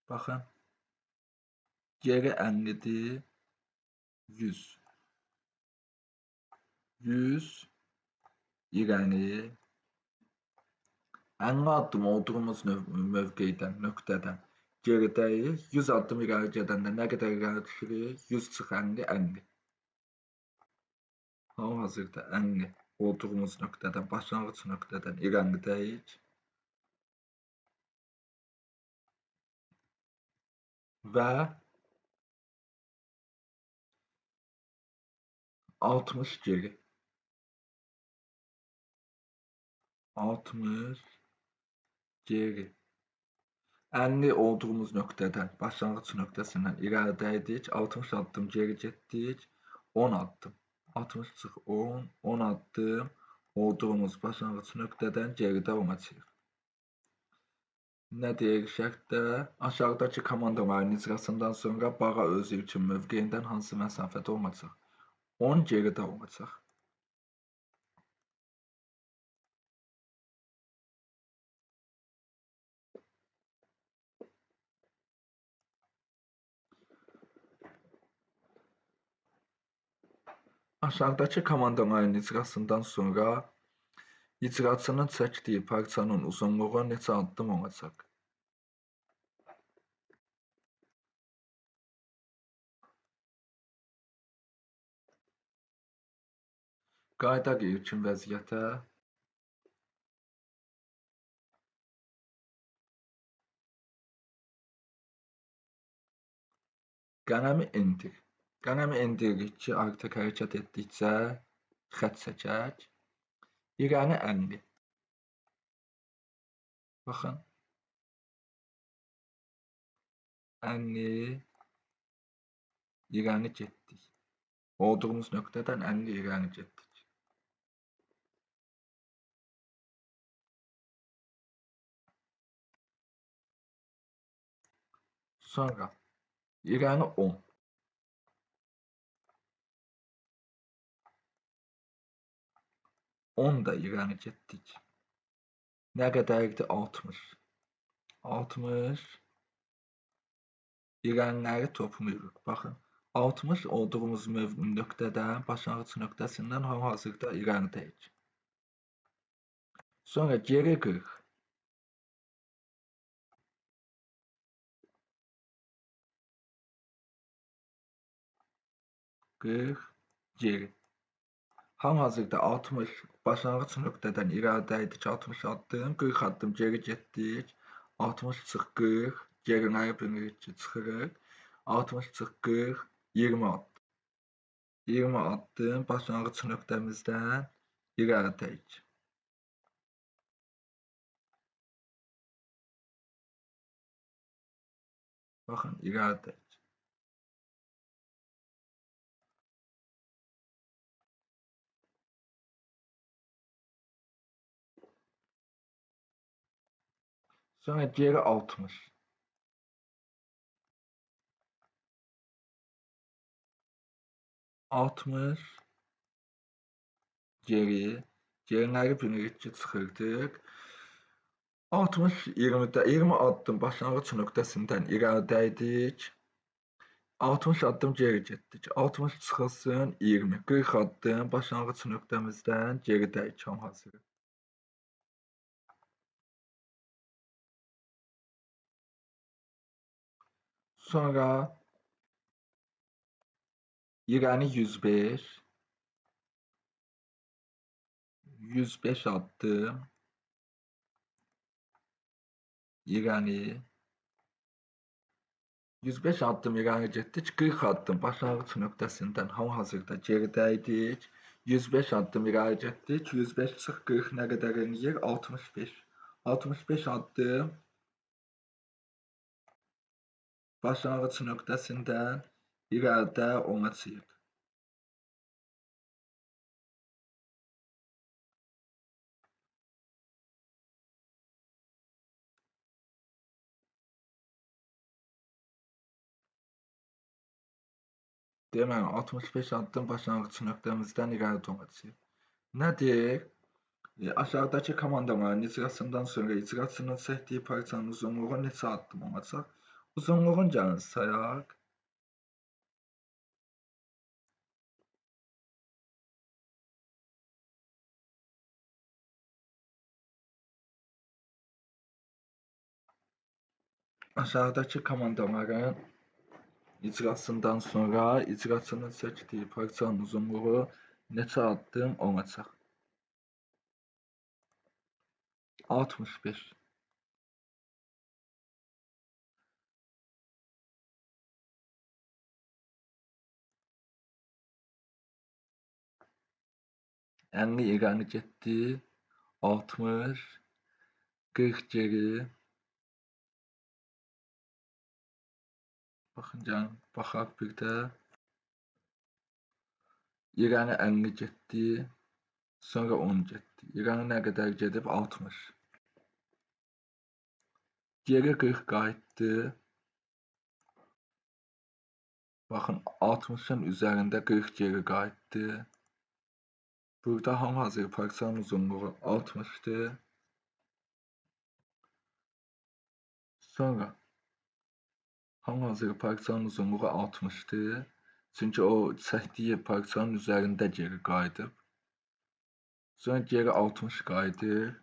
Baxın, geri 50'dir, 100. 100 irəli 50 addım olduğumuz mövqedən, nöqtədən geridəyik. 100 addım irəli gedəndə nə qədər irəli düşürük? 100 çıx 50, 50. Hal-hazırda 50 olduğumuz nöqtədən, başlanğıc nöqtədən irəlidəyik. Və 60 geri. 60 geri. 50 olduğumuz nöqtədən, başlanğıc nöqtəsindən irəlidəydik. 60 addım geri getdik. 10 addım. 60 çıx 10, 10 addım olduğumuz başlanğıc nöqtədən geridə olacaq. Nə deyirik şərtdə? Aşağıdakı komandaların icrasından sonra bağa öz ilkin mövqeyindən hansı məsafədə olacaq? 10 geridə olacaq. Aşağıdakı komandaların icrasından sonra icraçının çəkdiyi parçanın uzunluğu neçə addım olacaq? Qayıdaq ilkin vəziyyətə. Qələmi indir. Qələmi indiririk ki, artıq hərəkət etdikcə xətt çəkək. İrəni 50. Baxın. 50 irəni getdik. Olduğumuz nöqtədən 50 irəni getdik. Sonra irəni 10. 10 da irəni getdik. Nə qədərdir? 60. 60 irəliləri toplayırıq. Baxın, 60 olduğumuz nöqtədən, başlanğıc nöqtəsindən hal-hazırda irəlidəyik. Sonra geri 40. 40 geri. Hal-hazırda 60 başlanğıc nöqtədən irəlidəydik, 60 addım, 40 addım geri getdik. 60 çıx 40, geriləri bilirik ki, çıxırıq. 60 çıx 40, 20 addım. 20 addım başlanğıc nöqtəmizdən irəlidəyik. Baxın, irəlidəyik. Sonra geri 60. 60 geri. Geriləri bilirik ki, çıxırdıq. 60 20 addım başlanğıc nöqtəsindən irəlidəydik. 60 addım geri getdik. 60 çıxılsın 20. 40 addım başlanğıc nöqtəmizdən geridəyik hal-hazırda. Sonra irəni 105. 105 addım irəni. 105 addım irəli getdik. 40 addım başlanğıc nöqtəsindən hal-hazırda geridəydik. 105 addım irəli getdik. 105 çıx 40 nə qədər eləyir? 65. 65 addım başlanğıc nöqtəsindən irəlidə olacaq. Deməli, 65 addım başlanğıc nöqtəmizdən irəli olacaq. Nədir? Aşağıdakı komandaların icrasından sonra icraçının çəkdiyi parçanın uzunluğu neçə addım olacaq? Uzunluğun gəlin sayaq. Aşağıdakı komandaların icrasından sonra icraçının çəkdiyi parçanın uzunluğu neçə addım olacaq? 65. Əlli irəli getdi. 60. 40 geri. Baxın, gəlin, baxaq bir də. İrəni 50 getdi. Sonra 10 getdi. İrəni nə qədər gedib? 60. Geri 40 qayıtdı. Baxın, 60-ın üzərində 40 geri qayıtdı. Burada hal-hazırda parçanın uzunluğu 60'dır. Sonra hal-hazırda parçanın uzunluğu 60'dır. Çünki o çəkdiyi parçanın üzərində geri qayıdıb. Sonra geri 60 qayıdır.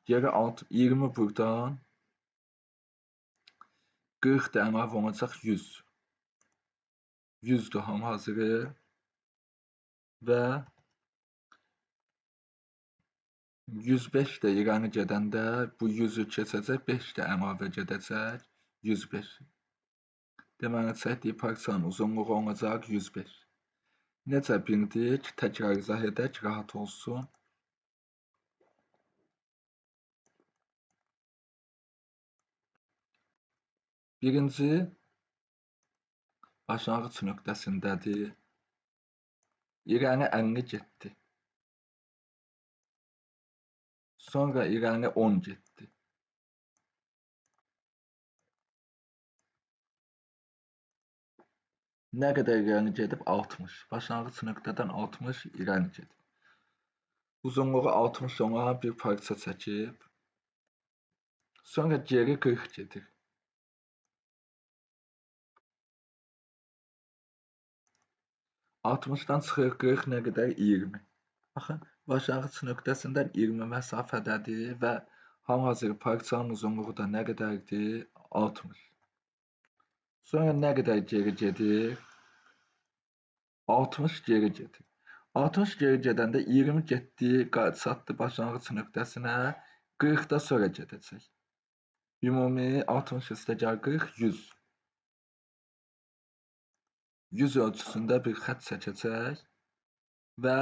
Geri 20 buradan. 40 da əlavə olacaq 100. 100'dür hal-hazırda. Və 105 də irəli gedəndə bu 100'ü keçəcək, 5 də əlavə gedəcək, 105. Deməli, çəkdiyi parçanın uzunluğu olacaq 105. Necə bildik? Təkrar izah edək, rahat olsun. Birinci başlanğıc nöqtəsindədir. İrəni 50 getdi. Sonra irəni 10 getdi. Nə qədər irəli gedib? 60. Başlanğıc nöqtədən 60 irəli gedib. uzunluğu 60 olan bir parça çəkib, sonra geri 40 gedir. Altmışdan çıxır 40 nə qədər? 20. Baxın, başlanğıc nöqtəsindən 20 məsafədədir və hal-hazır parçanın uzunluğu da nə qədərdir? 60. Sonra nə qədər geri gedir? 60 geri gedir. 60 geri gedəndə 20 getdi, çatdı başlanğıc nöqtəsinə, 40 da sonra gedəcək. Ümumi 60 üstə gəl 40, 100. 100 ölçüsündə bir xətt çəkəcək və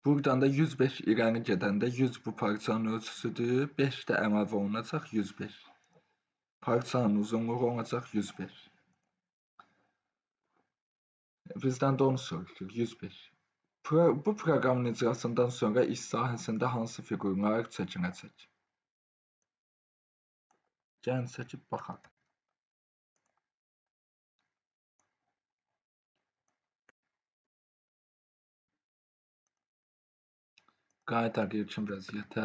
buradan da 105 irəli gedəndə 100 bu parçanın ölçüsüdür, 5 də əlavə olunacaq 105. Parçanın uzunluğu olacaq 105. Bizdən də onu soruşur, 105. Bu proqramın icrasından sonra iş sahəsində hansı fiqurlar çəkinəcək? Gəlin çəkib baxaq. Qayıdaq ilkin vəziyyətə.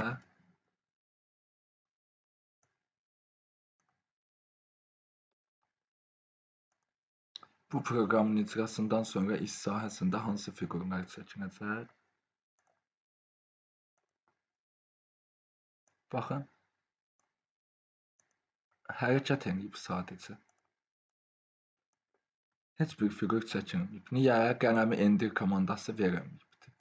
Bu proqramın icrasından sonra iş sahəsində hansı fiqurlar çəkinəcək? Baxın, hərəkət edib sadəcə. Heç bir fiqur çəkilməyib. Niyə? Qələmi endir komandası verilməyibdir.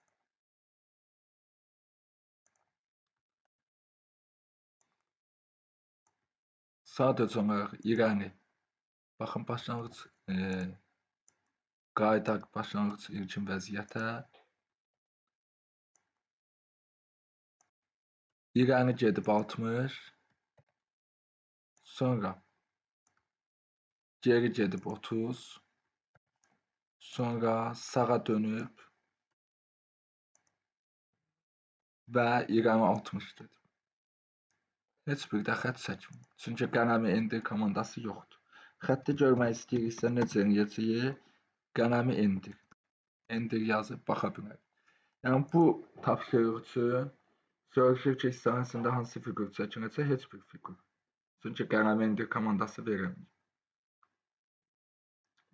Sadəcə olaraq irəli. Baxın, başlanğıc qayıdaq başlanğıc ilkin vəziyyətə. İrəli gedib 60. Sonra geri gedib 30. Sonra sağa dönüb və irəli 60 gedib. Heç bir də xətt çəkmir. Çünki qələmi endir komandası yoxdur. Xətti görmək istəyiriksə necə eləyəcəyik? Qələmi endir. Endir yazıb baxa bilərik. Yəni bu tapşırıq üçün soruşur ki, iş sahəsində hansı fiqur çəkinəcək? Heç bir fiqur. Çünki qələmi endir komandası verilmir.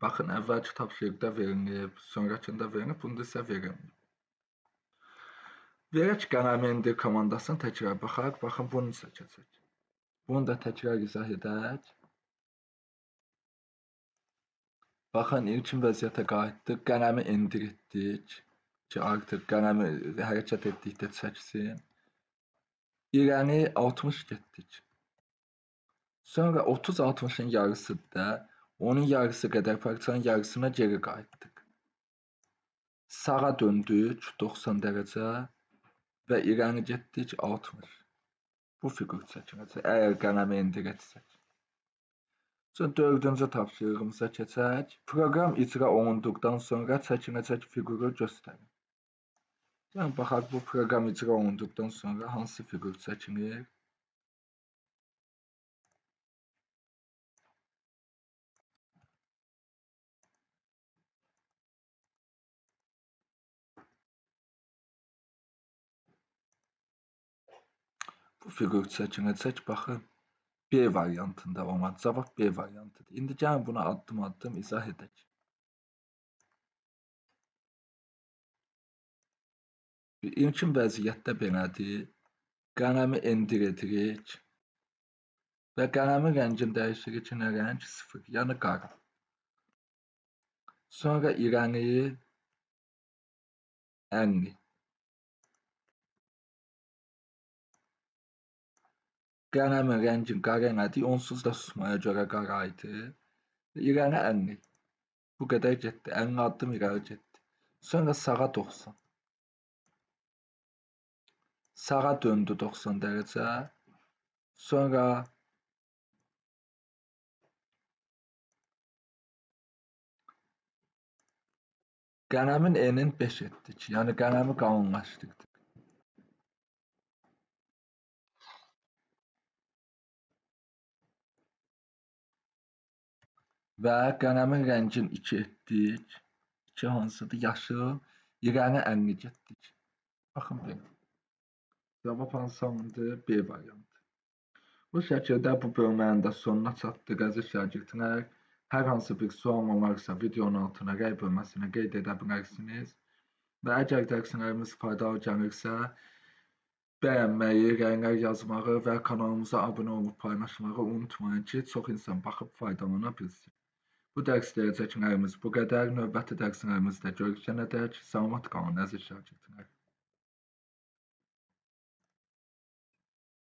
Baxın, əvvəlki tapşırıqda verilib, sonrakında verilib, bunda isə verilmir. Verək qələmi endir komandasını təkrar baxaq. Baxın, bunu çəkəcək. Bunu da təkrar izah edək. Baxın, ilkin vəziyyətə qayıtdıq. Qələmi endir etdik ki, artıq qələmi hərəkət etdikdə çəksin. İrəli 60 getdik. Sonra 30-60-ın yarısıdır. Onun yarısı qədər parçanın yarısına geri qayıtdıq. Sağa döndük 90 dərəcə və irəli getdik 60. Bu fiqur çəkinəcək, əgər qələmi endir etsək. Sonra dördüncü tapşırığımıza keçək. Proqram icra olunduqdan sonra çəkinəcək fiquru göstərin. Yəni, baxaq, bu proqram icra olunduqdan sonra hansı fiqur çəkilir? Bu fiqur çəkinəcək, baxın, B variantında olan cavab B variantıdır. İndi gəlin bunu addım-addım izah edək. İlkin vəziyyətdə belədir. Qələmi endir edirik və qələmin rəngini dəyişirik. Nə rəng? 0, yəni qara. Sonra irəli 50. Qələmin rəngini qara elədik, onsuz da susmaya görə qara idi. İrəli 50. Bu qədər getdi, 50 addım irəli getdi. Sonra sağa 90. Sağa döndü 90 dərəcə. Sonra qələmin enini 5 etdik, yəni qələmi qalınlaşdırdıq. Və qələmin rəngini 2 etdik. 2 hansıdır? Yaşıl. İrəli 50 getdik. Baxın belə. Cevap hansıdır? B variantı. Bu şəkildə bu bölmənin də sonuna çatdıq əziz şagirdlər. Hər hansı bir sualın varsa videonun altına rəy bölməsinə qeyd edə bilərsiniz. Və əgər dərslərimiz faydalı gəlirsə, bəyənməyi, rəylər yazmağı və kanalımıza abunə olub paylaşmağı unutmayın ki, çox insan baxıb faydalana bilsin. Bu dərs deyəcəklərimiz bu qədər. Növbəti dərslərimizdə görüşənədək salamat qalın əziz şagirdlər.